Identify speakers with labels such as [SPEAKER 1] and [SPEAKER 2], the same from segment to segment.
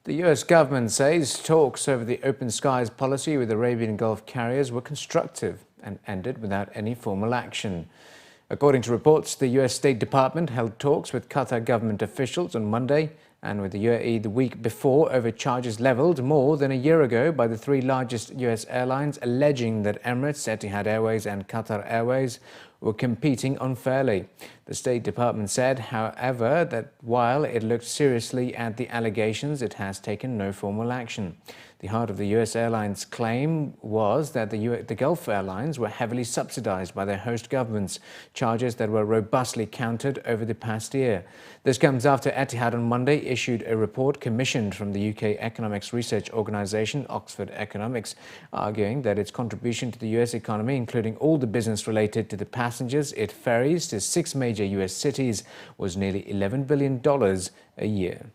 [SPEAKER 1] The US government says talks over the open skies policy with Arabian Gulf carriers were constructive and ended without any formal action. According to reports, the US State Department held talks with Qatar government officials on Monday and with the UAE the week before over charges leveled more than a year ago by the three largest US airlines, alleging that Emirates, Etihad Airways and Qatar Airways were competing unfairly. The State Department said, however, that while it looked seriously at the allegations, it has taken no formal action. The heart of the US airlines' claim was that the Gulf airlines were heavily subsidized by their host governments, charges that were robustly countered over the past year. This comes after Etihad on Monday issued a report commissioned from the UK economics research organisation Oxford Economics, arguing that its contribution to the US economy, including all the business related to the passengers it ferries to 6 major US cities, was nearly $11 billion a year.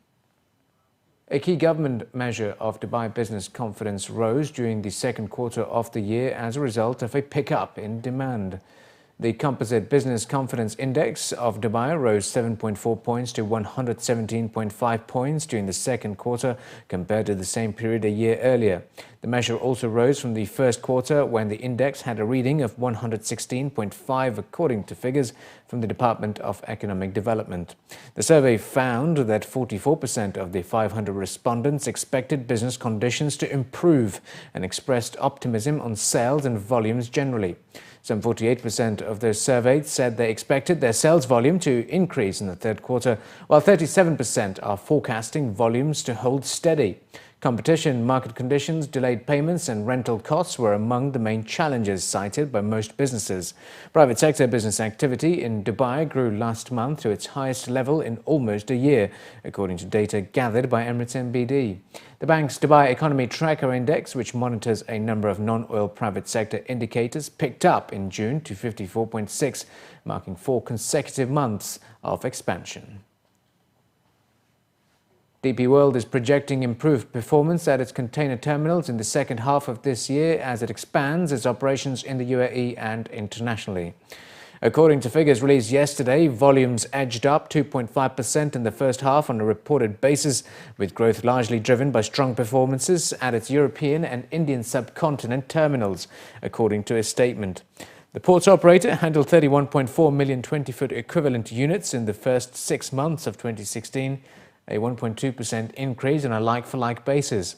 [SPEAKER 1] A key government measure of Dubai business confidence rose during the second quarter of the year as a result of a pickup in demand. The composite business confidence index of Dubai rose 7.4 points to 117.5 points during the second quarter compared to the same period a year earlier. The measure also rose from the first quarter when the index had a reading of 116.5 according to figures from the Department of Economic Development. The survey found that 44% of the 500 respondents expected business conditions to improve and expressed optimism on sales and volumes generally. Some 48% of those surveyed said they expected their sales volume to increase in the third quarter, while 37% are forecasting volumes to hold steady. Competition, market conditions, delayed payments and rental costs were among the main challenges cited by most businesses. Private sector business activity in Dubai grew last month to its highest level in almost a year, according to data gathered by Emirates NBD. The bank's Dubai Economy Tracker Index, which monitors a number of non-oil private sector indicators, picked up in June to 54.6, marking 4 consecutive months of expansion. DP World is projecting improved performance at its container terminals in the second half of this year as it expands its operations in the UAE and internationally. According to figures released yesterday, volumes edged up 2.5% in the first half on a reported basis, with growth largely driven by strong performances at its European and Indian subcontinent terminals, according to a statement. The port's operator handled 31.4 million 20-foot equivalent units in the first 6 months of 2016, a 1.2% increase on a like-for-like basis.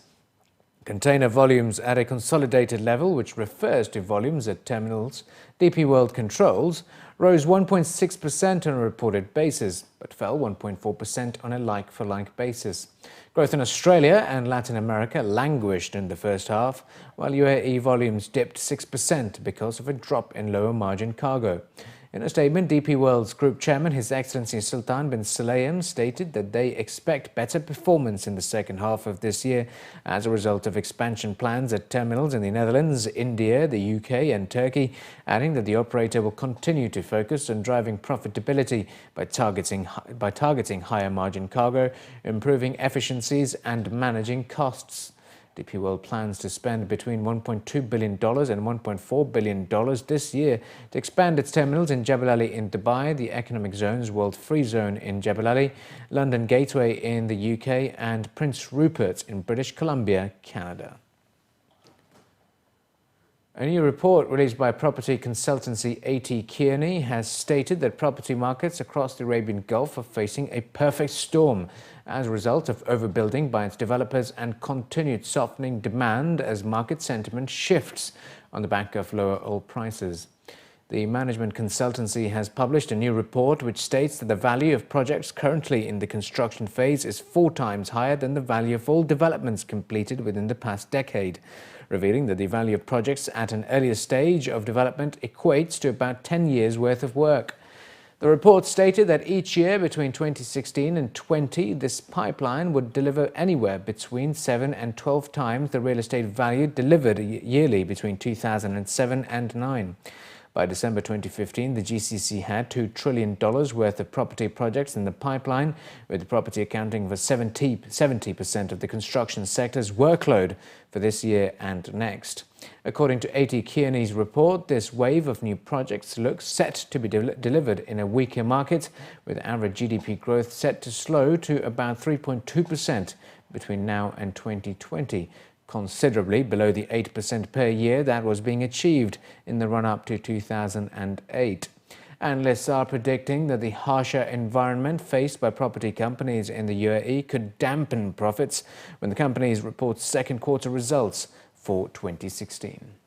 [SPEAKER 1] Container volumes at a consolidated level, which refers to volumes at terminals DP World controls, rose 1.6% on a reported basis, but fell 1.4% on a like-for-like basis. Growth in Australia and Latin America languished in the first half, while UAE volumes dipped 6% because of a drop in lower-margin cargo. In a statement, DP World's Group Chairman, His Excellency Sultan bin Sulayem, stated that they expect better performance in the second half of this year as a result of expansion plans at terminals in the Netherlands, India, the UK and Turkey, adding that the operator will continue to focus on driving profitability by targeting higher margin cargo, improving efficiencies and managing costs. DP World plans to spend between $1.2 billion and $1.4 billion this year to expand its terminals in Jebel Ali in Dubai, the Economic Zone's World Free Zone in Jebel Ali, London Gateway in the UK and Prince Rupert in British Columbia, Canada. A new report released by property consultancy A.T. Kearney has stated that property markets across the Arabian Gulf are facing a perfect storm as a result of overbuilding by its developers and continued softening demand as market sentiment shifts on the back of lower oil prices. The management consultancy has published a new report which states that the value of projects currently in the construction phase is 4 times higher than the value of all developments completed within the past decade, revealing that the value of projects at an earlier stage of development equates to about 10 years' worth of work. The report stated that each year between 2016 and 20, this pipeline would deliver anywhere between 7 and 12 times the real estate value delivered yearly between 2007 and 9. By December 2015, the GCC had $2 trillion worth of property projects in the pipeline, with property accounting for 70% of the construction sector's workload for this year and next. According to A.T. Kearney's report, this wave of new projects looks set to be delivered in a weaker market, with average GDP growth set to slow to about 3.2% between now and 2020, considerably below the 8% per year that was being achieved in the run-up to 2008. Analysts are predicting that the harsher environment faced by property companies in the UAE could dampen profits when the companies report second quarter results for 2016.